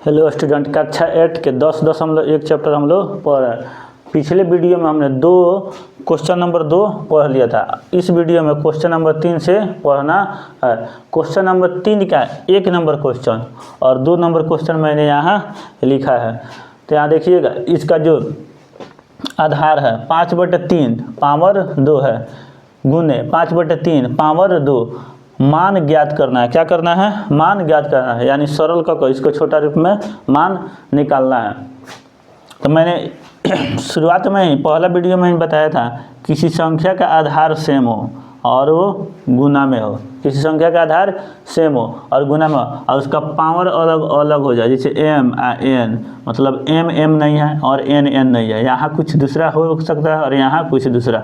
Hello student, कक्षा 8 के 10.1 chapter हम लोग पढ़ रहे हैं। पिछले वीडियो में हमने क्वेश्चन नंबर 2 पढ़ लिया था। इस वीडियो में क्वेश्चन नंबर 3 से पढ़ना है। क्वेश्चन नंबर 3 का 1 नंबर क्वेश्चन और 2 नंबर क्वेश्चन मैंने यहाँ लिखा है। तो यहाँ देखिएगा, इसका जो आधार है 5/3 पावर 2 है, गुने 5/3 पावर 2। मान ज्ञात करना है। क्या करना है? मान ज्ञात करना है, यानी सरल कर इसको छोटा रूप में मान निकालना है। तो मैंने शुरुआत में ही पहला वीडियो में ही बताया था, किसी संख्या का आधार सेम हो और वो गुना में हो। किसी संख्या का आधार सेम हो और गुना में हो और उसका पावर अलग अलग हो जाए, जैसे m n, मतलब m नहीं है और n नहीं है, यहाँ कुछ दूसरा हो सकता है और यहाँ कुछ दूसरा।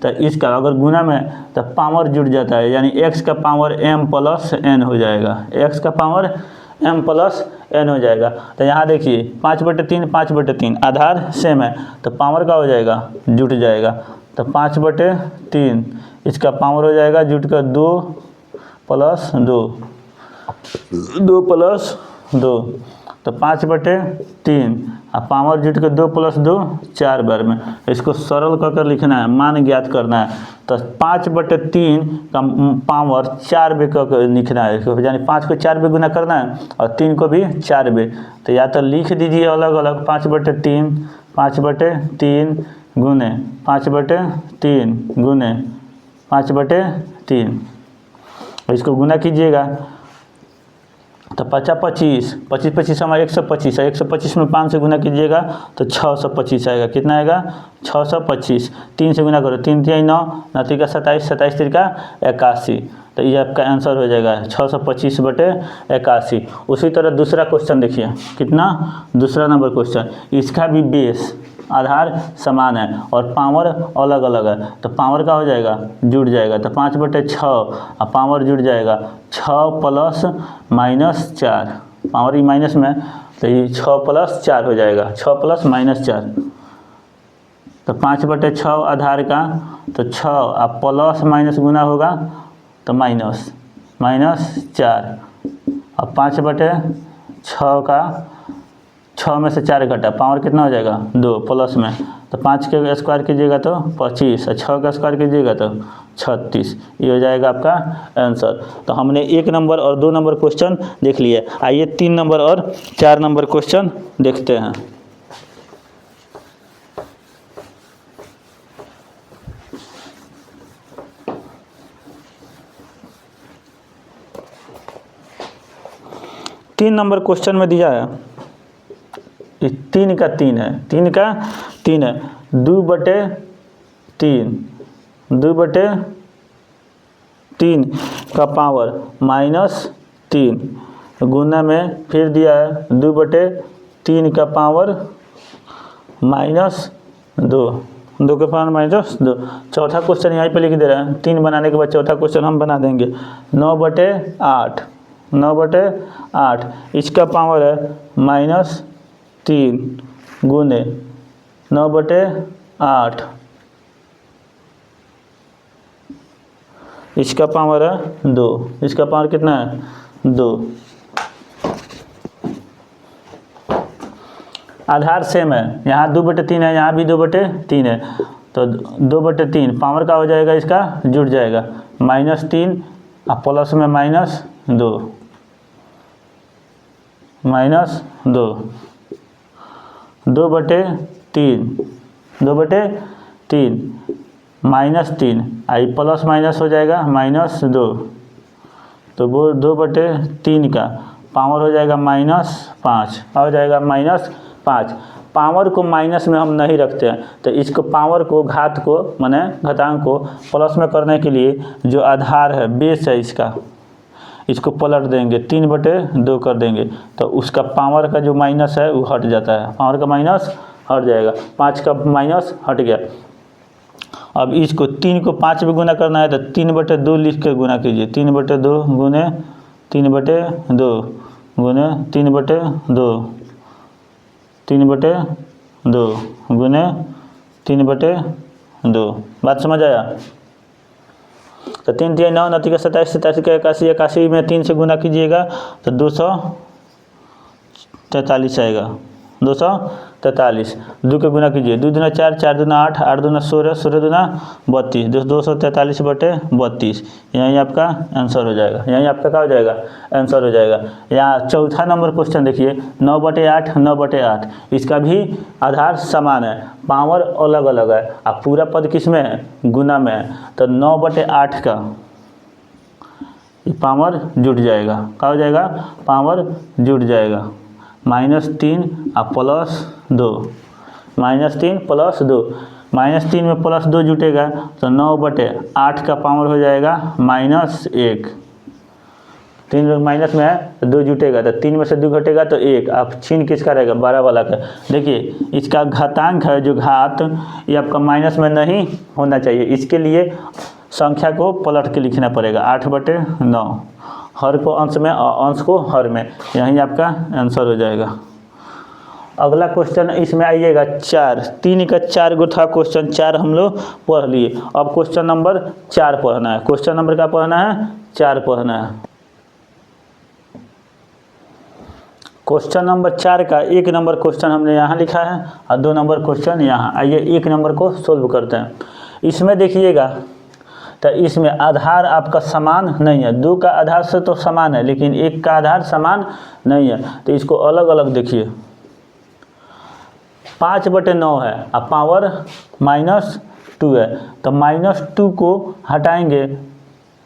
तो इसका अगर गुना में तो पावर जुड़ जाता है, यानी x का पावर m + n हो जाएगा। x का पावर m + n हो जाएगा। तो यहाँ देखिए 5/3 आधार सेम है तो पावर का हो जाएगा, जुट जाएगा। तो 5/3 इसका पावर हो जाएगा जुट कर 2 + 2 तो 5/3 और पावर जुट कर 2 + 2 4 बार में। इसको सरल कर लिखना है, मान ज्ञात करना है। तो 5/3 का पावर 4 बे कर लिखना है इसको, यानी 5 को 4 बे गुना करना है और 3 को भी 4 बे। तो या तो लिख दीजिए अलग अलग, 5/3 गुने 5/3 गुने 5/3। इसको गुना कीजिएगा तो 25 हमारा 125 है। 125 में 5 से गुना कीजिएगा तो 625 आएगा। कितना आएगा? 625। 3 से गुना करो, 3 3 9, 9 3 27, 27 3 81। तो ये आपका आंसर हो जाएगा 625/81। उसी तरह दूसरा क्वेश्चन देखिए, कितना दूसरा नंबर क्वेश्चन, इसका भी बेस आधार समान है और पावर अलग अलग है। तो पावर का हो जाएगा, जुड़ जाएगा। तो 5/6 और पावर जुड़ जाएगा 6 + -4, पावर ही माइनस में, तो ये 6 + 4 हो जाएगा, 6 + -4। तो 5/6 आधार का, तो 6 और प्लस माइनस गुना होगा तो -4 और 5/6 का 6 में से 4 घटा, पावर कितना हो जाएगा 2 प्लस में। तो 5 के स्क्वायर कीजिएगा तो 25 और 6 का स्क्वायर कीजिएगा तो 36। ये हो जाएगा आपका आंसर। तो हमने 1 नंबर और 2 नंबर क्वेश्चन देख लिए। आइए 3 नंबर और 4 नंबर क्वेश्चन देखते हैं। तीन नंबर क्वेश्चन में दिया है, 3 का 3 है, 3 का 3 है, 2/3 का पावर -3 गुना में फिर दिया है 2/3 का पावर -2, 2 के पावर -2। चौथा क्वेश्चन यहाँ पे लिख दे रहा है, 3 बनाने के बाद चौथा क्वेश्चन हम बना देंगे। 9/8 इसका पावर है -3 गुने 9/8, इसका पावर है 2, इसका पावर कितना है 2। आधार सेम है, यहाँ 2/3 है, यहाँ भी 2/3 है। तो 2/3 पावर का हो जाएगा, इसका जुड़ जाएगा -3 और प्लस में -2 2/3 -3 आई प्लस माइनस हो जाएगा -2। तो वो 2/3 का पावर हो जाएगा -5, हो जाएगा -5। पावर को माइनस में हम नहीं रखते हैं, तो इसको पावर को, घात को, माने घातांक को प्लस में करने के लिए जो आधार है, बेस है इसका, इसको पलट देंगे, 3/2 कर देंगे। तो उसका पावर का जो माइनस है वो हट जाता है, पावर का माइनस हट जाएगा, 5 का माइनस हट गया। अब इसको 3 को 5 में गुना करना है तो 3/2 लिख कर गुना कीजिए। 3/2 गुने 3/2 गुने 3/2 गुने 3/2। बात समझ आया? तो 3 3 9, 9 27, 27 81, 81 में 3 से गुना कीजिएगा तो 200 43 आएगा, 243। 2 के गुना कीजिए, 2 दूना 4, 4 दूना 8, 8 दूना 16, 16 दूना 32, 243/32। यही आपका आंसर हो जाएगा, यही आपका क्या हो जाएगा, आंसर हो जाएगा। यहाँ चौथा नंबर क्वेश्चन देखिए, 9/8, 9/8। इसका भी आधार समान है, पावर अलग अलग है, अब पूरा पद किस में है, गुना में है। तो 9/8 का पावर जुट जाएगा, क्या हो जाएगा, पावर जुट जाएगा, -3 और +2, -3 +2, -3 में +2 जुटेगा तो 9/8 का पावर हो जाएगा -1। 3 माइनस में है तो 2 जुटेगा, तो 3 में से 2 घटेगा तो 1। अब चिन्ह किसका रहेगा, 12 वाला का। देखिए इसका घातांक है जो घात, ये आपका माइनस में नहीं होना चाहिए, इसके लिए संख्या को पलट के लिखना पड़ेगा, 8/9, हर को अंश में और अंश को हर में, यही आपका आंसर हो जाएगा। अगला क्वेश्चन इसमें आइएगा 4, 3 का 4 गो था क्वेश्चन, 4 हम लोग पढ़ लिए। अब क्वेश्चन नंबर 4 पढ़ना है, क्वेश्चन नंबर क्या पढ़ना है, 4 पढ़ना है। क्वेश्चन नंबर 4 का 1 नंबर क्वेश्चन हमने यहाँ लिखा है और 2 नंबर क्वेश्चन यहाँ। आइए 1 नंबर को सोल्व करते हैं। इसमें देखिएगा तो इसमें आधार आपका समान नहीं है, 2 का आधार से तो समान है लेकिन 1 का आधार समान नहीं है, तो इसको अलग अलग देखिए। 5/9 है और पावर -2 है, तो -2 को हटाएंगे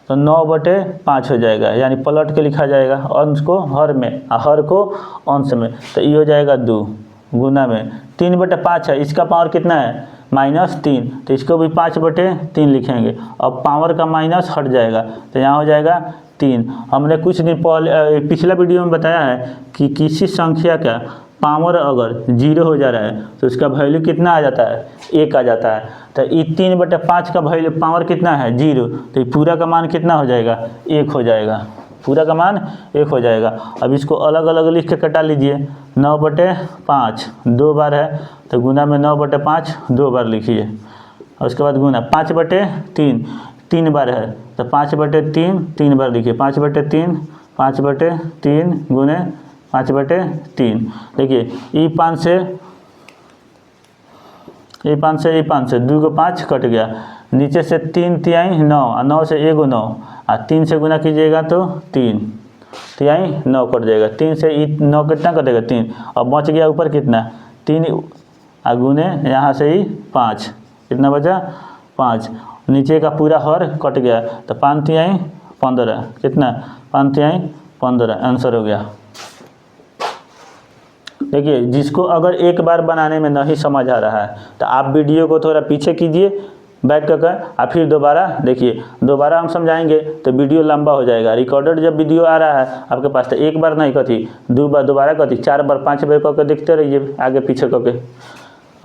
तो 9/5 हो जाएगा, यानी पलट के लिखा जाएगा, अंश को हर में और हर को अंश में, तो ये हो जाएगा 2 गुना में। 3/5 है, इसका पावर कितना है, -3, तो इसको भी 5/3 लिखेंगे। अब पावर का माइनस हट जाएगा तो यहाँ हो जाएगा 3। हमने कुछ दिन पहले पिछला वीडियो में बताया है कि किसी संख्या का पावर अगर 0 हो जा रहा है तो उसका वैल्यू कितना आ जाता है, 1 आ जाता है। तो ये 3/5 का वैल्यू पावर कितना है, 0, तो पूरा का मान कितना हो जाएगा, 1 हो जाएगा, पूरा का मान 1 हो जाएगा। अब इसको अलग अलग लिख के कटा लीजिए। 9/5 2 बार है तो गुना में 9/5 2 बार लिखिए, और उसके बाद गुना 5/3 3 बार है तो 5/3 3 बार लिखिए, 5/3 5/3 गुने 5/3। देखिए ये 5 से 2 को 5 कट गया, नीचे से 3 तिहाई 9 और 9 से 1 9 और 3 से गुना कीजिएगा तो 3 तिहाई 9 कट जाएगा, 3 से 9 कितना कटेगा 3, अब बच गया ऊपर कितना 3 और गुने यहाँ से ही 5, कितना बचा 5, नीचे का पूरा हर कट गया तो 5 तिहाई 15, कितना 5 तिहाई 15, आंसर हो गया। देखिए जिसको अगर एक बार बनाने में नहीं समझ आ रहा है तो आप वीडियो को थोड़ा पीछे कीजिए बैक कर और फिर दोबारा देखिए, दोबारा हम समझाएंगे तो वीडियो लंबा हो जाएगा। रिकॉर्डेड जब वीडियो आ रहा है आपके पास तो एक बार नहीं कथी 2 बार, दोबारा कथी 4 बार 5 बार करके देखते रहिए आगे पीछे करके।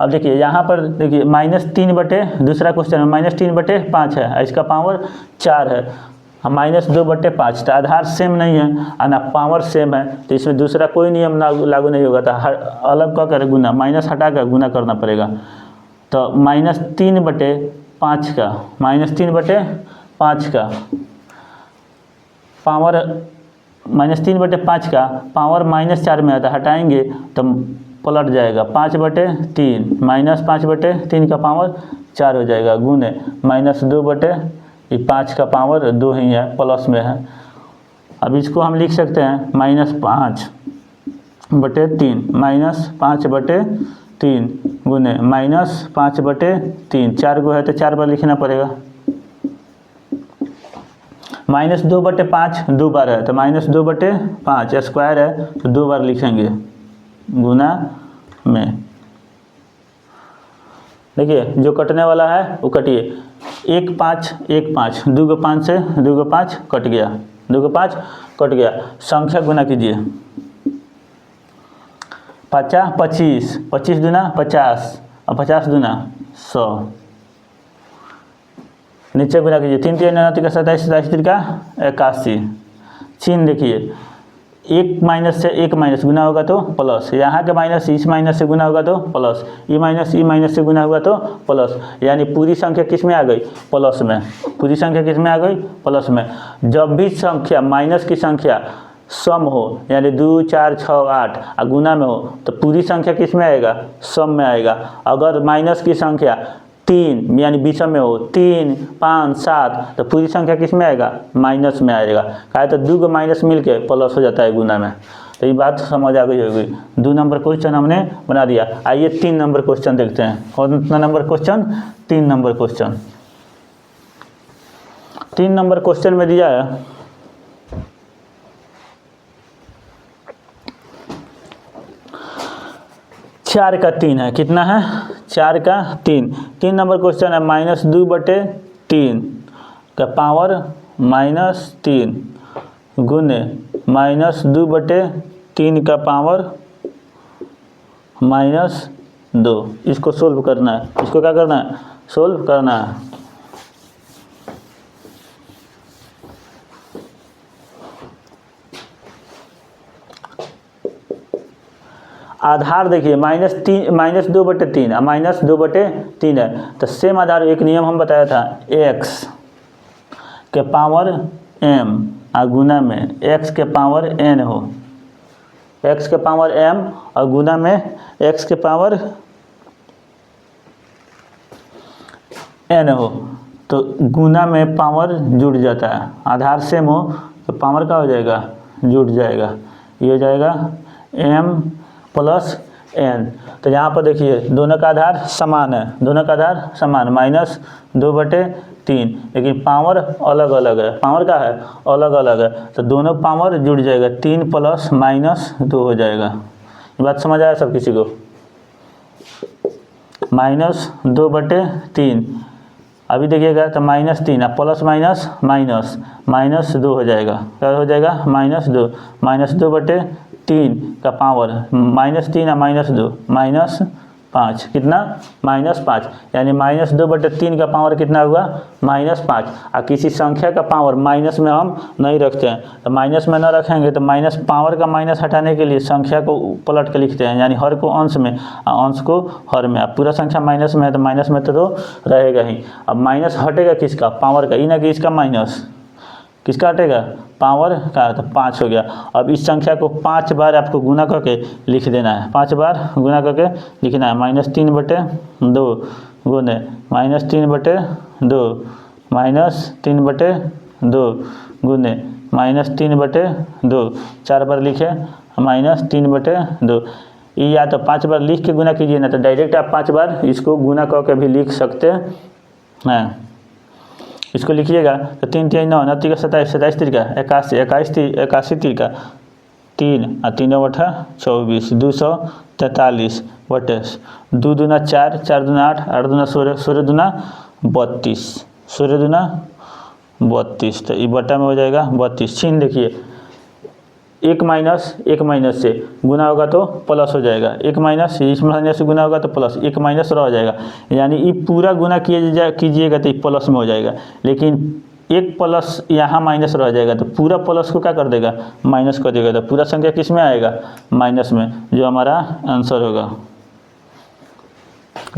अब देखिए यहाँ पर देखिए -3 दूसरा क्वेश्चन में -3/5 है, इसका पावर 4 है, -2/5, तो आधार सेम नहीं है और ना पावर सेम है, तो इसमें दूसरा कोई नियम लागू नहीं होगा, तो हर अलग का कर गुना, माइनस हटा कर गुना करना पड़ेगा। तो -3/5 का -3/5 का पावर -3/5 का पावर -4 में आता, हटाएंगे तो पलट जाएगा 5/3 -5/3 का पावर 4 हो जाएगा, गुने -2/5 का पावर 2 ही है, प्लस में है। अब इसको हम लिख सकते हैं -5/3 -5/3 गुने -5/3, 4 गो है तो 4 बार लिखना पड़ेगा। -2/5 2 बार है तो -2/5, स्क्वायर है तो 2 बार लिखेंगे गुना में। देखिए जो कटने वाला है वो कटिए, 1 5 1 5, 2 को 5 से 2 को 5 कट गया, 2 को 5 कट गया, संख्या गुना कीजिए। 50 25, 25 दूना 50 और 50 दूना 100, नीचे गुना कीजिए। 3 3 9 3 27 27 3 का 81। चिन्ह देखिए, 1 माइनस से 1 माइनस गुना होगा तो प्लस, यहाँ के माइनस इस माइनस से गुना होगा तो प्लस, ई माइनस से गुना होगा तो प्लस, यानी पूरी संख्या किस में आ गई, प्लस में। पूरी संख्या किस में आ गई, प्लस में। जब भी संख्या माइनस की संख्या सम हो यानी 2 4 6 8 और गुना में हो तो पूरी संख्या किस में आएगा, सम में आएगा। अगर माइनस की संख्या 3 यानी विषम में हो 3 5 7 तो पूरी संख्या किस में आएगा, माइनस में आएगा। कहा तो 2 को माइनस मिल के प्लस हो जाता है गुना में। तो ये बात समझ आ गई होगी। 2 नंबर क्वेश्चन हमने बना दिया। आइए 3 नंबर क्वेश्चन देखते हैं। कौन सा number question, 3 number question. 3 number question में दिया है 4 का 3 है। कितना है, 4 का 3। 3 नंबर क्वेश्चन है -2/3 का पावर -3 गुने -2/3 का पावर -2। इसको सोल्व करना है। इसको क्या करना है, सोल्व करना है। आधार देखिए -2/3 और -2/3 है तो सेम आधार। एक नियम हम बताया था, x के पावर m और गुना में x के पावर n हो। x के पावर m और गुना में x के पावर n हो तो गुना में पावर जुड़ जाता है। आधार सेम हो तो पावर का हो जाएगा, जुड़ जाएगा। ये हो जाएगा m प्लस n। तो यहाँ पर देखिए दोनों का आधार समान है, दोनों का आधार समान -2/3, लेकिन पावर अलग अलग है। पावर का है, अलग अलग है तो दोनों पावर जुड़ जाएगा, 3 + -2 हो जाएगा। ये बात समझ आया सब किसी को। -2/3 अभी देखिएगा तो -3 प्लस -2 हो जाएगा। क्या हो जाएगा, -2 -2/3 का पावर -3 और -2 -5। कितना, -5 यानी -2/3 का पावर कितना हुआ, -5। और किसी संख्या का पावर माइनस में हम नहीं रखते हैं तो माइनस में न रखेंगे तो माइनस पावर का माइनस हटाने के लिए संख्या को पलट के लिखते हैं, यानी हर को अंश में और अंश को हर में। अब पूरा संख्या माइनस में है तो माइनस में तो रहेगा ही। अब माइनस हटेगा किसका, पावर का, ही ना कि इसका माइनस किसका हटेगा, पावर का। तो 5 हो गया। अब इस संख्या को 5 बार आपको गुना करके लिख देना है, 5 बार गुना करके लिखना है। -3/2 गुने -3/2 -3/2 गुने -3/2 4 बार लिखे -3/2। या तो 5 बार लिख के गुना कीजिए ना तो डायरेक्ट आप 5 बार इसको गुना करके भी लिख सकते हैं। इसको लिखिएगा तो 3 3 9 9 3 27 27 3 81 81 3 का 3 और 3 8 24 243 बटे 2 दूना 4 4 दूना 8 8 दूना 16 16 दूना 32 16 दूना 32। तो ये बटा में हो जाएगा 32। चिन्ह देखिए, एक माइनस से गुना होगा तो प्लस हो जाएगा, एक माइनस इस माइनस से गुना होगा तो प्लस, एक माइनस रह जाएगा। यानी ये पूरा गुना कीजिएगा तो ये प्लस में हो जाएगा, लेकिन एक प्लस यहाँ माइनस रह जाएगा तो पूरा प्लस को क्या कर देगा, माइनस कर देगा। तो पूरा संख्या किस में आएगा, माइनस में, जो हमारा आंसर होगा।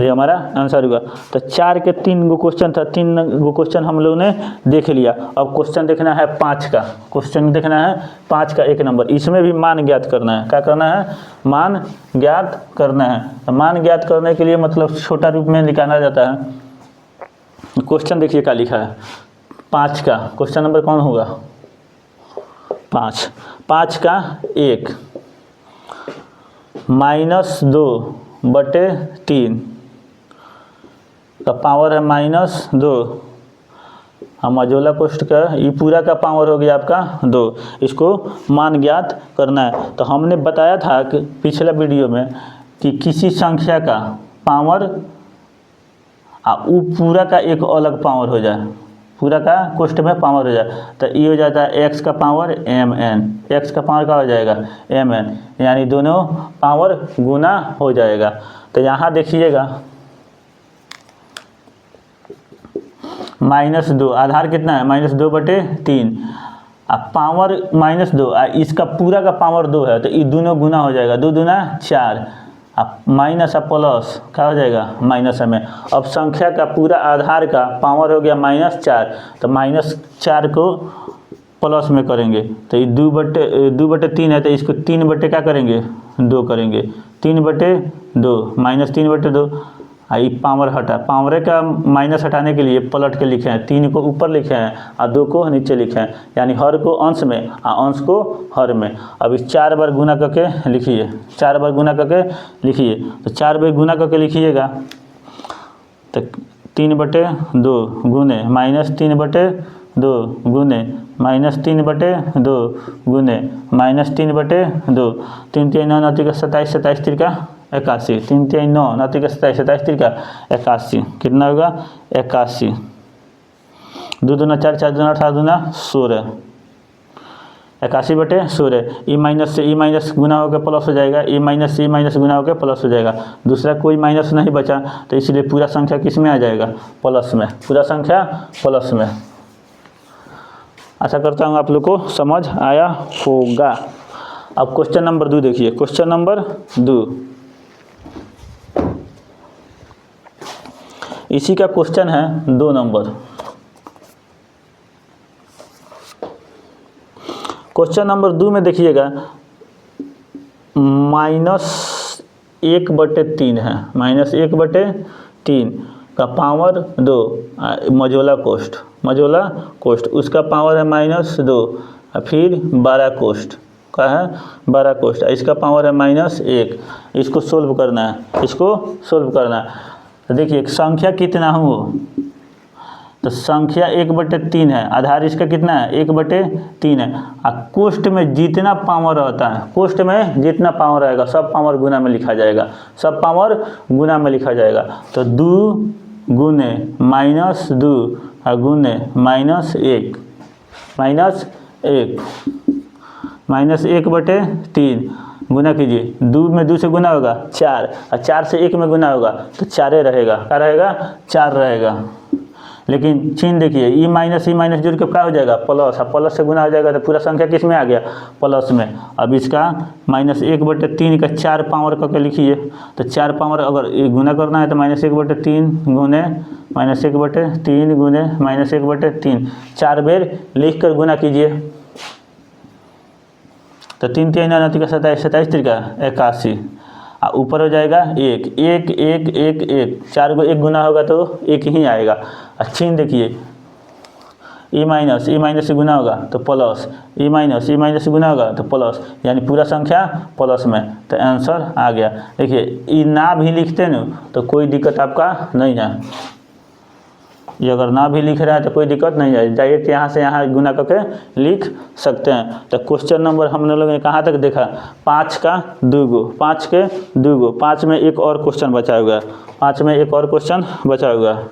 ये हमारा आंसर होगा। तो 4 के 3 गो क्वेश्चन था, 3 गो क्वेश्चन हम लोगों ने देख लिया। अब क्वेश्चन देखना है 5 का। क्वेश्चन देखना है 5 का 1 नंबर। इसमें भी मान ज्ञात करना है। क्या करना है, मान ज्ञात करना है। तो मान ज्ञात करने के लिए मतलब छोटा रूप में निकाला जाता है। क्वेश्चन देखिए क्या लिखा है 5 का। क्वेश्चन नंबर कौन होगा, 5। 5 का 1 -2/3 का पावर है -2। हम मझोला कोष्ठ का ये पूरा का पावर हो गया आपका 2। इसको मान ज्ञात करना है। तो हमने बताया था कि पिछला वीडियो में कि किसी संख्या का पावर वो पूरा का एक अलग पावर हो जाए, पूरा का कोष्ठ में पावर हो जाए तो ये हो जाता है x का पावर mn। x का पावर का हो जाएगा mn, यानी दोनों पावर गुना हो जाएगा। तो यहाँ देखिएगा -2 आधार कितना है, -2/3 अब पावर -2 इसका पूरा का पावर 2 है तो ये दोनों गुना हो जाएगा, 2 दूना 4 अब माइनस अब प्लस क्या हो जाएगा, माइनस में। अब संख्या का पूरा आधार का पावर हो गया -4 तो -4 को प्लस में करेंगे तो ये 2/3 है तो इसको 3/, क्या करेंगे 2 करेंगे, 3/2 माइनस 3/2। ये पावर हटा, पावर का माइनस हटाने के लिए पलट के लिखे हैं, 3 को ऊपर लिखे हैं और 2 को नीचे लिखे हैं, यानी हर को अंश में और अंश को हर में। अब इस 4 बार गुना करके लिखिए, 4 बार गुना करके लिखिए, तो 4 बार गुना करके लिखिएगा तो 3/2 गुने माइनस 3/2 गुने माइनस 3/2 गुने माइनस 3/2, 3 3 9 9 27, 27 3 81, 3 3 9 9 27, 27 3 81, कितना होगा 81, 2 दूना 4, 4 दूना 8, 8 दूना 16, 81/16। ई माइनस से ई माइनस गुना होकर प्लस हो जाएगा, ई माइनस से ई माइनस गुना होकर प्लस हो जाएगा, दूसरा कोई माइनस नहीं बचा तो इसलिए पूरा संख्या किस में आ जाएगा, प्लस में, पूरा संख्या प्लस में। आशा करता हूँ आप लोग को समझ आया होगा। अब क्वेश्चन नंबर 2 देखिए, क्वेश्चन नंबर 2 इसी का क्वेश्चन है 2 नंबर। क्वेश्चन नंबर 2 में देखिएगा -1/3 है, -1/3 का पावर 2 मझोला कोष्ट उसका पावर है -2, फिर 12 कोष्ट का है 12 कोष्ट, इसका पावर है -1। इसको सोल्व करना है, इसको सोल्व करना है। तो देखिए संख्या कितना हो, तो संख्या 1/3 है, आधार इसका कितना है 1/3 है, और कोष्ट में जितना पावर रहता है, कोष्ट में जितना पावर रहेगा सब पावर गुना में लिखा जाएगा, सब पावर गुना में लिखा जाएगा। तो 2 गुने -2 और गुने -1 -1/3 गुना कीजिए, 2 में 2 से गुना होगा 4 और 4 से 1 में गुना होगा तो 4 रहेगा, क्या रहेगा 4 रहेगा। लेकिन चिन्ह देखिए ई माइनस जुड़ के क्या हो जाएगा प्लस, और प्लस से गुना हो जाएगा तो पूरा संख्या किस में आ गया प्लस में। अब इसका -1/3 का 4 पावर करके लिखिए, तो 4 पावर अगर गुना करना है तो -1/3 गुने -1/3 गुने -1/3 4 बेर लिख कर गुना कीजिए, तो 3 3 9 27, 27 3 81, और ऊपर हो जाएगा 1 1 1 1 1, 4 को 1 गुना होगा तो 1 ही आएगा। चिन्ह देखिए ई माइनस से गुना होगा तो प्लस, ई माइनस से गुना होगा तो प्लस, यानी पूरा संख्या प्लस में, तो आंसर आ गया। देखिए ई ना भी लिखते न तो कोई दिक्कत आपका नहीं है, ये अगर ना भी लिख रहा है तो कोई दिक्कत नहीं है, डायरेक्ट यहाँ से यहाँ गुना करके लिख सकते हैं। तो क्वेश्चन नंबर हम लोगों ने कहाँ तक देखा 5 का 2 गो, 5 के 2 गो, 5 में एक और क्वेश्चन बचा हुआ है, 5 में एक और क्वेश्चन बचा हुआ है,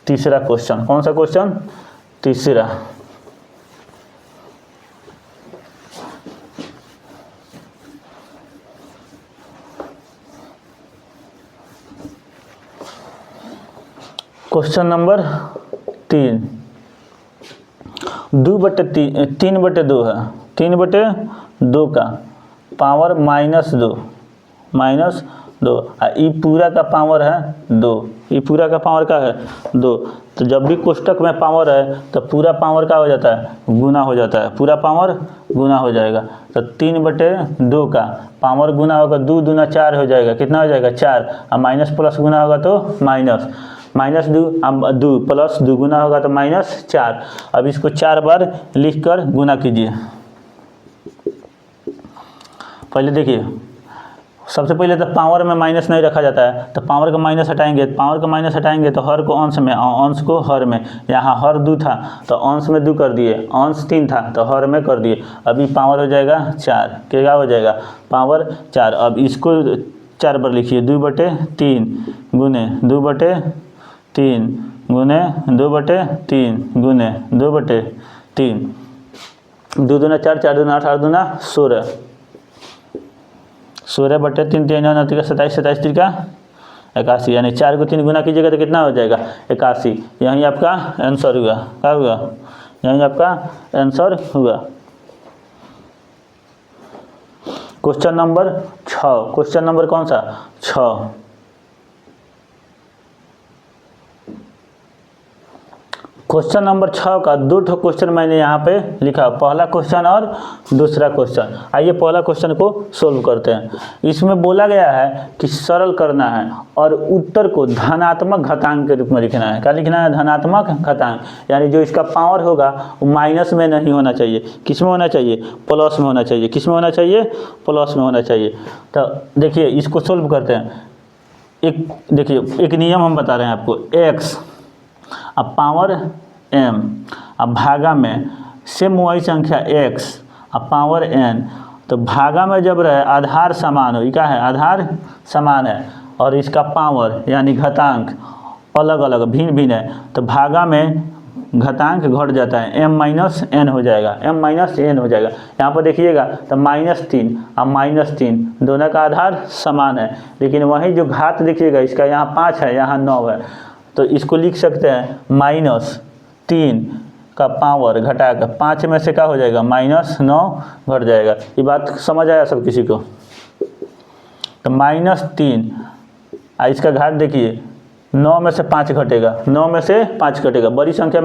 तीसरा क्वेश्चन। कौन सा क्वेश्चन, तीसरा। क्वेश्चन नंबर 3 3/2 है, 3/2 का पावर -2 ये पूरा का पावर है 2, ये पूरा का पावर का है 2। तो जब भी कोष्टक में पावर है तो पूरा पावर का हो जाता है गुना हो जाता है, पूरा पावर गुना हो जाएगा। तो 3/2 का पावर गुना होगा 2 दूना 4 हो जाएगा, कितना हो जाएगा 4, और माइनस प्लस गुना होगा तो -2 प्लस 2 गुना होगा तो -4। अब इसको 4 बार लिखकर गुना कीजिए। पहले देखिए सबसे पहले तो पावर में माइनस नहीं रखा जाता है, तो पावर का माइनस हटाएंगे, तो हर को अंश में और अंश को हर में। यहाँ हर 2 था तो अंश में 2 कर दिए, अंश 3 था तो हर में कर दिए। अभी पावर हो जाएगा 4, क्या हो जाएगा पावर 4। अब इसको 4 बार लिखिए, 2/3 गुने 2/3 गुने 2/3 गुने 2/3, 2 दूना 4, 4 दूना 8, 8 दूना 16, 16/3 3 9 27, 27 3 81, यानी 4 को 3 गुना कीजिएगा तो कितना हो जाएगा 81। यही आपका आंसर हुआ, क्या हुआ, यही आपका आंसर हुआ। क्वेश्चन नंबर 6, क्वेश्चन नंबर कौन सा 6। क्वेश्चन नंबर 6 का 2 ठो क्वेश्चन मैंने यहाँ पे लिखा, पहला क्वेश्चन और दूसरा क्वेश्चन। आइए पहला क्वेश्चन को सोल्व करते हैं। इसमें बोला गया है कि सरल करना है और उत्तर को धनात्मक घातांक के रूप में लिखना है। क्या लिखना है? धनात्मक घातांक, यानी जो इसका पावर होगा वो माइनस में नहीं होना चाहिए, किस में होना चाहिए? प्लस में होना चाहिए। किस में होना चाहिए? प्लस में होना चाहिए। तो देखिए इसको सोल्व करते हैं। एक नियम हम बता रहे हैं आपको, x अब पावर m अब भागा में सेम वही संख्या x अब पावर n, तो भागा में जब रहे आधार समान हो, क्या है? आधार समान है और इसका पावर यानी घातांक अलग अलग भिन्न भिन्न है, तो भागा में घातांक घट जाता है, m माइनस एन हो जाएगा, m माइनस एन हो जाएगा। यहाँ पर देखिएगा तो -3 अब -3 दोनों का आधार समान है, लेकिन वहीं जो घात देखिएगा इसका यहाँ 5 है, यहाँ 9 है, तो इसको लिख सकते हैं -3 का पावर घटा कर 5 में से क्या हो जाएगा? -9 घट जाएगा। ये बात समझ आया सब किसी को? तो -3 इसका घात देखिए 9 में से 5 घटेगा, 9 में से 5 घटेगा, बड़ी संख्या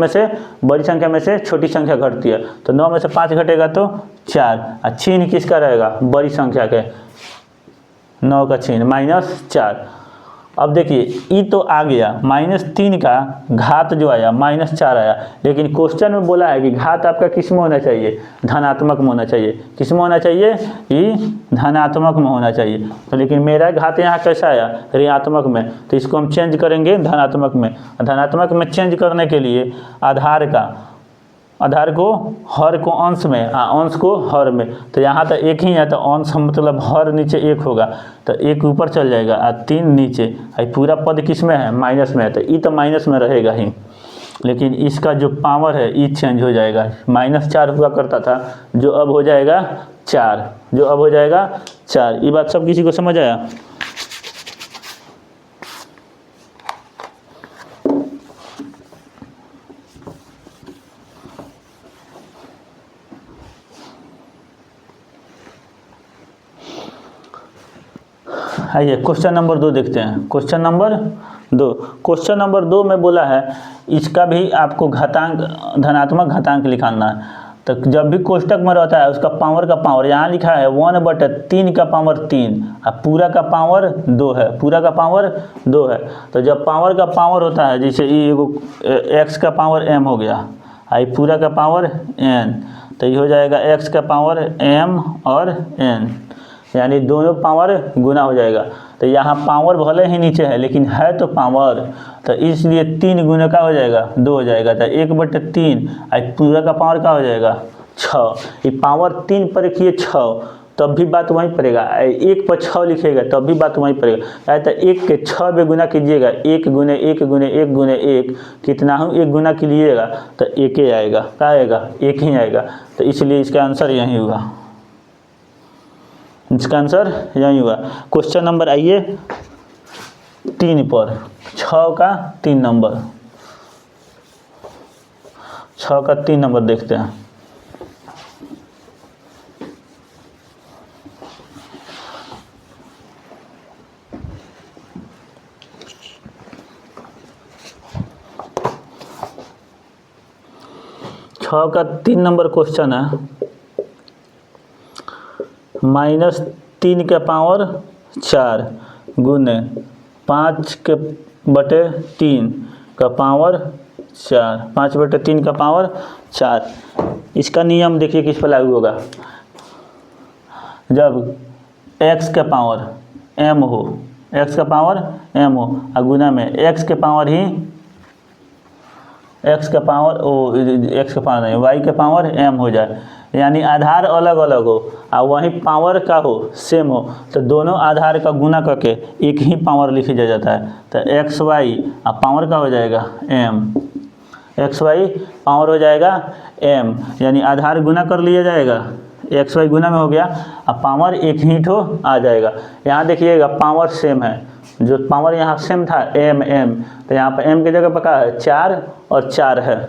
में से छोटी संख्या घटती है, तो 9 में से 5 घटेगा तो 4, और चिन्ह किसका रहेगा? बड़ी संख्या के, 9 का चिन्ह -4। अब देखिए ये तो आ गया, -3 का घात जो आया -4 आया, लेकिन क्वेश्चन में बोला है कि घात आपका किस में होना चाहिए? धनात्मक में होना चाहिए। किस में होना चाहिए? ये धनात्मक में होना चाहिए। तो लेकिन मेरा घात यहाँ कैसा आया? ऋणात्मक में, तो इसको हम चेंज करेंगे धनात्मक में। धनात्मक में चेंज करने के लिए आधार को हर को अंश में, अंश को हर में, तो यहाँ तो एक ही है, तो अंश मतलब हर नीचे 1 होगा, तो 1 ऊपर चल जाएगा और 3 नीचे। पूरा पद किस में है? माइनस में है, तो ये तो माइनस में रहेगा ही, लेकिन इसका जो पावर है ये चेंज हो जाएगा। -4 हुआ करता था, जो अब हो जाएगा 4। ये बात सब किसी को समझ आया? आइए क्वेश्चन नंबर 2 देखते हैं। क्वेश्चन नंबर 2 में बोला है इसका भी आपको घातांक, धनात्मक घातांक लिखाना है। तो जब भी कोष्टक में रहता है उसका पावर का पावर यहाँ लिखा है 1/3 का पावर 3, अब पूरा का पावर 2 है, पूरा का पावर 2 है। तो जब पावर का पावर होता है, जैसे ये x का पावर m हो गया, आई पूरा का पावर n, तो ये हो जाएगा x का पावर m और n, यानी दोनों पावर गुना हो जाएगा। तो यहाँ पावर भले ही नीचे है लेकिन है तो पावर, तो इसलिए 3 गुना का हो जाएगा 2 हो जाएगा, तो 1/3 पूरा का पावर का हो जाएगा 6। ये पावर 3 पर रखिए 6, तब भी बात वहीं पड़ेगा। 1 पर 6 लिखेगा तब भी बात वहीं पड़ेगा। तो 1 के 6 में गुना कीजिएगा, 1 गुने 1 गुने 1 गुने 1 कितना हूँ 1 गुना के लिएगा तो 1 ही आएगा। क्या आएगा? 1 ही आएगा। तो इसलिए इसका आंसर यही हुआ, इसका आंसर यही हुआ। क्वेश्चन नंबर आइए 3 पर, 6 का 3 नंबर, 6 का 3 नंबर देखते हैं। छः का 3 नंबर क्वेश्चन है, -3 के पावर 4 गुने 5/3 का पावर 4, 5/3 का पावर 4। इसका नियम देखिए किस पर लागू होगा। जब x का पावर m हो, x का पावर m हो और गुना में x के पावर ही x का पावर x का पावर नहीं y के पावर m हो जाए, यानी आधार अलग अलग हो और वहीं पावर का हो सेम हो, तो दोनों आधार का गुना करके एक ही पावर लिखा जाता है। तो एक्स वाई और पावर का हो जाएगा m, एक्स वाई पावर हो जाएगा m, यानी आधार गुना कर लिया जाएगा, एक्स वाई गुना में हो गया और पावर एक ही ठो आ जाएगा। यहाँ देखिएगा पावर सेम है, जो पावर यहाँ सेम था m, तो यहाँ पर m की जगह पर क्या है 4 और 4 है।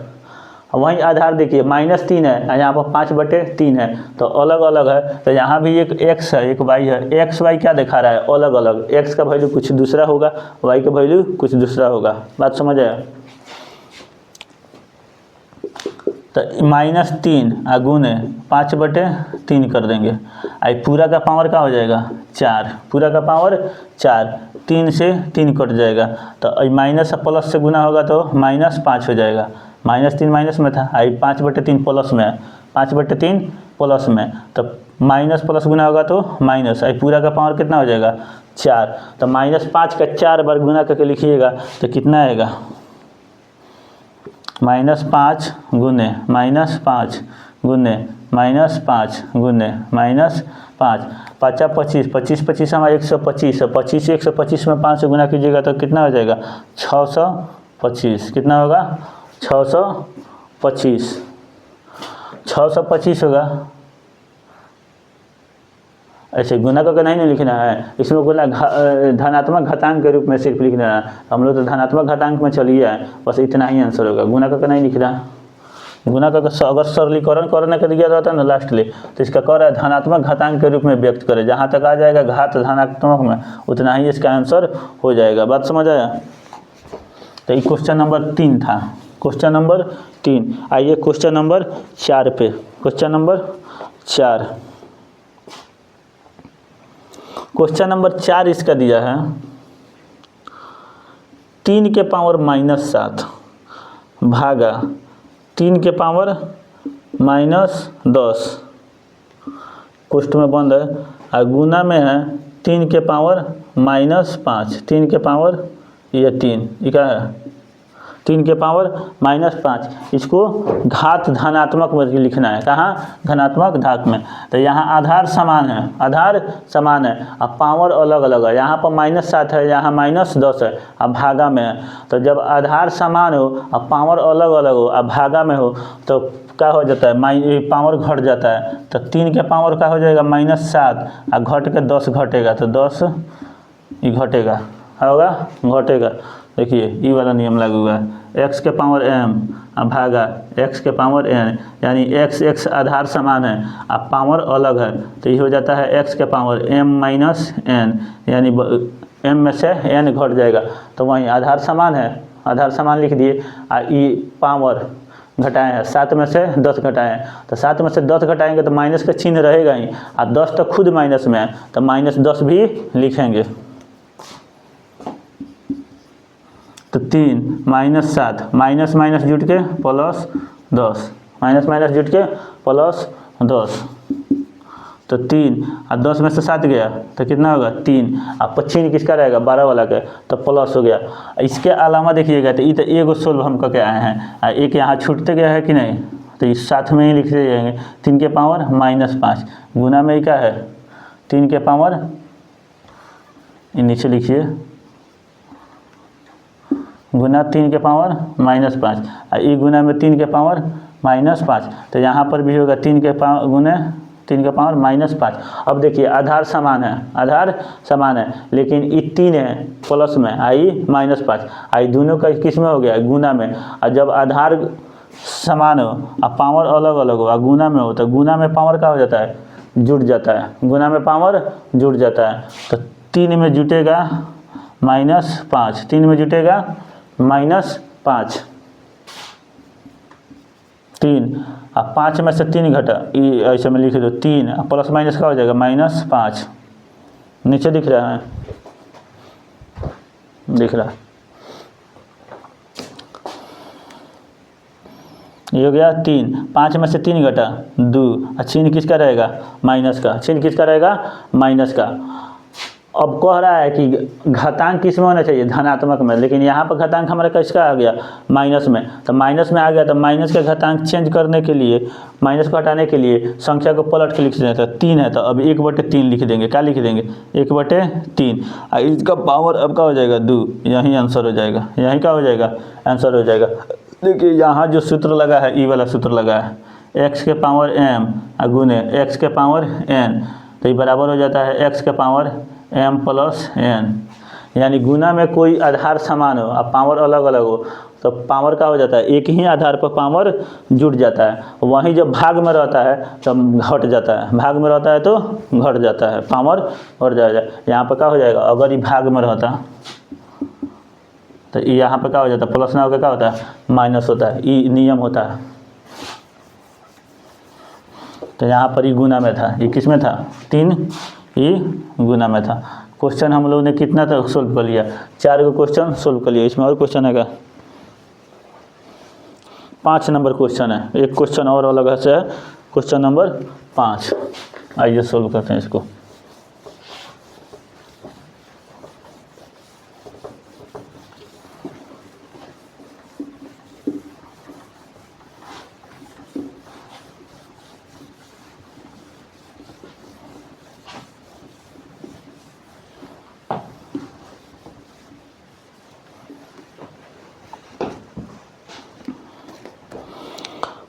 वहीं आधार देखिए -3 है और यहाँ पर 5/3 है, तो अलग अलग है। तो यहाँ भी एक x है एक y है, x y क्या दिखा रहा है अलग अलग, x का वैल्यू कुछ दूसरा होगा, y का वैल्यू कुछ दूसरा होगा। बात समझ आया? तो -3 गुने 5/3 कर देंगे। आई पूरा का पावर का हो जाएगा 4, पूरा का पावर 4, 3 से 3 कट जाएगा तो माइनस प्लस से गुना होगा तो -5 हो जाएगा। -3 माइनस में था, आई 5/3 प्लस में, 5/3 प्लस में, तो माइनस प्लस गुना होगा तो माइनस, आई पूरा का पावर कितना हो जाएगा 4। तो -5 का 4 बार गुना करके लिखिएगा तो कितना आएगा -5 गुने -5 गुने -5 गुने -5, 5 25, 25 25 हमारा 125, 25 125 में 5 से गुना कीजिएगा तो कितना हो जाएगा 625। कितना होगा 625, 625 होगा। ऐसे गुना करके नहीं लिखना है, इसमें बोला धनात्मक घातांक के रूप में सिर्फ लिखना है। हम लोग तो धनात्मक घातांक में चलिए है, बस इतना ही आंसर होगा। गुना करके नहीं लिखना, गुना करके अगर सरलीकरण करने का दिया रहता है ना लास्ट ले तो इसका कह रहा है धनात्मक घातांक के रूप में व्यक्त करें। जहाँ तक आ जाएगा घात धनात्मक में उतना ही इसका आंसर हो जाएगा। बात समझ आया? तो ये क्वेश्चन नंबर 3 था। Question number 3। आइए क्वेश्चन नंबर 4 पे। क्वेश्चन नंबर 4, क्वेश्चन नंबर 4 इसका दिया है 3 के पावर -7 भागा 3 के पावर -10, कोष्ठ में बंद है, और गुना में है 3 के पावर -5, 3 के पावर ये 3, ये क्या है 3 के पावर -5। इसको घात धनात्मक में लिखना है। कहाँ? धनात्मक घात में। तो यहाँ आधार समान है, आधार समान है, अब पावर अलग अलग है। यहाँ पर -7 है, यहाँ -10 है, अब भागा में है। तो जब आधार समान हो अब पावर अलग अलग हो अब भागा में हो तो क्या हो जाता है पावर घट जाता है। तो 3 के पावर का हो जाएगा -7 और घट के 10 घटेगा तो 10 ये घटेगा, होगा घटेगा। देखिए ये वाला नियम लागू हुआ है। x के पावर m भागा x के पावर n, यानी x आधार समान है अब पावर अलग है तो ये हो जाता है x के पावर m - n, यानी m में से n घट जाएगा तो वहीं आधार समान है, आधार समान लिख दिए। ये पावर घटाए हैं, 7 में से 10 घटाए हैं तो 7 में से 10 घटाएंगे तो माइनस का चिन्ह रहेगा ही, और 10 तो खुद माइनस में है तो -10 भी लिखेंगे। तो 3 -7 माइनस माइनस जुट के +10, माइनस माइनस जुट के +10, तो 3 और 10 में से 7 गया तो कितना होगा 3, और 25 किसका रहेगा 12 वाला का तो प्लस हो गया। इसके अलावा देखिएगा तो ये तो एगो सोल्व हम करके आए हैं और एक यहाँ छूटते गया है कि नहीं, तो इस साथ में ही लिखते जाएंगे। 3 के पावर -5 गुना में क्या है 3 के पावर, नीचे लिखिए गुना 3 के पावर -5 और ये गुना में 3 के पावर -5, तो यहाँ पर भी होगा 3 के पावर गुने 3 के पावर -5। अब देखिए आधार समान है, आधार समान है, लेकिन ये 3 है प्लस में आई -5, आई दोनों का किस में हो गया गुना में। और जब आधार समान हो और पावर अलग अलग हो और गुना में हो तो गुना में पावर का हो जाता है जुड़ जाता है, गुना में पावर जुड़ जाता है। तो 3 में जुटेगा -5, 3 में जुटेगा -5, 3 और 5 में से 3 घटा, ये ऐसे में लिख दो 3 प्लस माइनस का हो जाएगा -5, नीचे दिख रहा है, दिख रहा है, ये हो गया 3, 5 में से 3 घटा 2, और चिन्ह किसका रहेगा माइनस का, चिन्ह किसका रहेगा माइनस का। अब कह रहा है कि घातांक किस में होना चाहिए धनात्मक में, लेकिन यहाँ पर घातांक हमारा किसका आ गया माइनस में, तो माइनस में आ गया तो माइनस का घातांक चेंज करने के लिए, माइनस को हटाने के लिए संख्या को पलट के लिख देते हैं। 3 है तो अब 1/3 लिख देंगे, क्या लिख देंगे 1/3, और इसका पावर अब क्या हो जाएगा 2, यही आंसर हो जाएगा, यही क्या हो जाएगा आंसर हो जाएगा। देखिए यहाँ जो सूत्र लगा है ई वाला सूत्र लगा है, x के पावर m गुने x के पावर n, तो ये बराबर हो जाता है x के पावर m + n, यानी गुना में कोई आधार समान हो और पावर अलग अलग हो तो पावर का हो जाता है एक ही आधार पर पावर जुड़ जाता है, वहीं जब भाग में रहता है तो घट जाता है, भाग में रहता है तो घट जाता है, पावर बढ़ जाएगा। यहाँ पर क्या हो जाएगा अगर ये भाग में रहता तो यहाँ पर क्या हो जाता है प्लस ना होकर क्या होता है माइनस होता है, ये नियम होता है। तो यहाँ पर ई गुना में था, ये किस में था 3, ई गुना में था। क्वेश्चन हम लोग ने कितना तक सोल्व कर लिया, 4 को क्वेश्चन सोल्व कर लिया। इसमें और क्वेश्चन है क्या, 5 नंबर क्वेश्चन है, एक क्वेश्चन और अलग से है, क्वेश्चन नंबर 5। आइए सोल्व करते हैं इसको।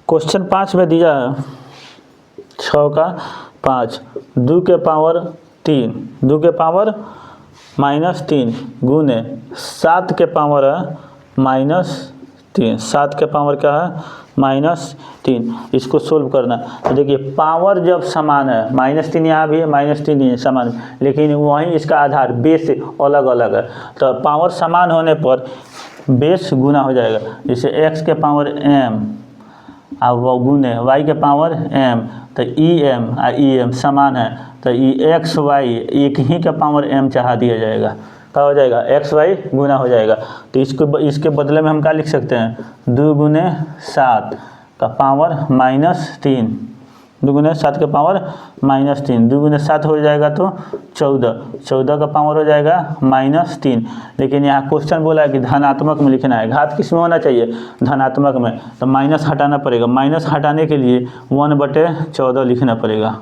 क्वेश्चन 5 में दिया है 6 का 5 2 के पावर 3, 2 के पावर -3 गुने 7 के पावर -3, 7 के पावर क्या है -3। इसको सोल्व करना है। तो देखिए पावर जब समान है, -3 यहाँ भी है, -3 ये समान, लेकिन वहीं इसका आधार बेस अलग अलग है। तो पावर समान होने पर बेस गुना हो जाएगा। जैसे x के पावर m और वो गुने y के पावर m, तो em और em समान है, तो ये x y एक ही का पावर m चढ़ा दिया जाएगा, क्या हो जाएगा x y गुना हो जाएगा। तो इसके बदले में हम क्या लिख सकते हैं 2 गुने 7 का पावर -3, 2 गुने 7 का पावर -3, 2 गुने 7 हो जाएगा तो 14, 14 का पावर हो जाएगा -3। लेकिन यहाँ क्वेश्चन बोला है कि धनात्मक में लिखना है, घात किस में होना चाहिए धनात्मक में, तो माइनस हटाना पड़ेगा। माइनस हटाने के लिए 1/14 लिखना पड़ेगा।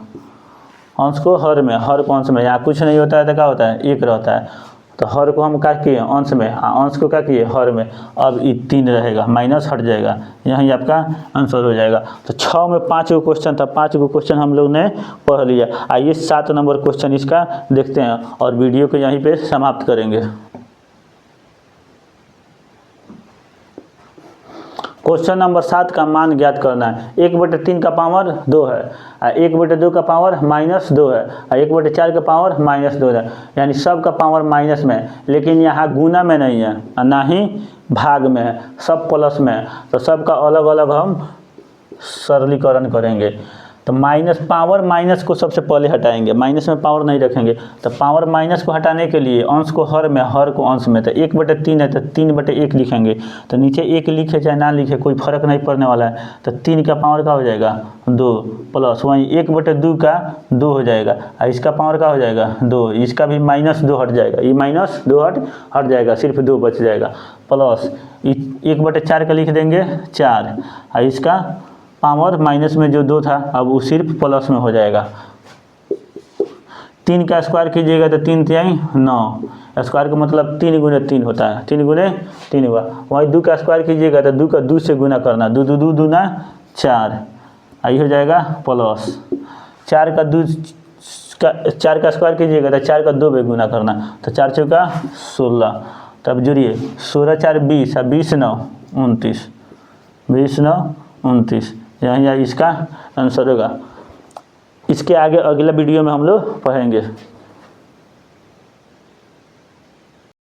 अंश को हर में, हर को अंश में, यहाँ कुछ नहीं होता है तो क्या होता है 1 रहता है, तो हर को हम क्या किए अंश में, अंश को क्या किए हर में। अब ये 3 रहेगा, माइनस हट जाएगा, यही आपका आंसर हो जाएगा। तो 6 में 5 को क्वेश्चन था, 5 को क्वेश्चन हम लोग ने पढ़ लिया। आइए 7 नंबर क्वेश्चन इसका देखते हैं और वीडियो को यहीं पे समाप्त करेंगे। क्वेश्चन नंबर 7 का मान ज्ञात करना है। 1/3 का पावर 2 है, 1/2 का पावर -2 है, 1/4 का पावर -2 है, यानी सब का पावर माइनस में है, लेकिन यहाँ गुना में नहीं है और ना ही भाग में है, सब प्लस में है। तो सबका अलग अलग हम सरलीकरण करेंगे। तो पावर माइनस को सबसे पहले हटाएंगे, माइनस में पावर नहीं रखेंगे। तो पावर माइनस को हटाने के लिए अंश को हर में, हर को अंश में, तो 1/3 है तो 3/1 लिखेंगे। तो नीचे 1 लिखे चाहे ना लिखे कोई फर्क नहीं पड़ने वाला है। तो 3 का पावर क्या हो जाएगा 2, प्लस वहीं 1/2 का 2 हो जाएगा, और इसका पावर क्या हो जाएगा 2, इसका भी -2 हट जाएगा, ये -2 हट जाएगा, सिर्फ 2 बच जाएगा, प्लस 1/4 का लिख देंगे 4, और इसका पावर माइनस में जो 2 था अब वो सिर्फ प्लस में हो जाएगा। 3 का स्क्वायर कीजिएगा तो 3 3 9, स्क्वायर का मतलब 3 गुने 3 होता है, 3 गुने 3 हुआ। वहीं 2 का स्क्वायर कीजिएगा तो 2 का 2 से गुना करना, 2 2 2 दूना 4, आई हो जाएगा प्लस 4 का स्क्वायर कीजिएगा तो 4 का 2 पे गुना करना, तो 4 चौका 16, तब जुड़िए 16 4 20 और 20 9 29, 20 9 29, यही इसका आंसर होगा। इसके आगे अगला वीडियो में हम लोग पढ़ेंगे।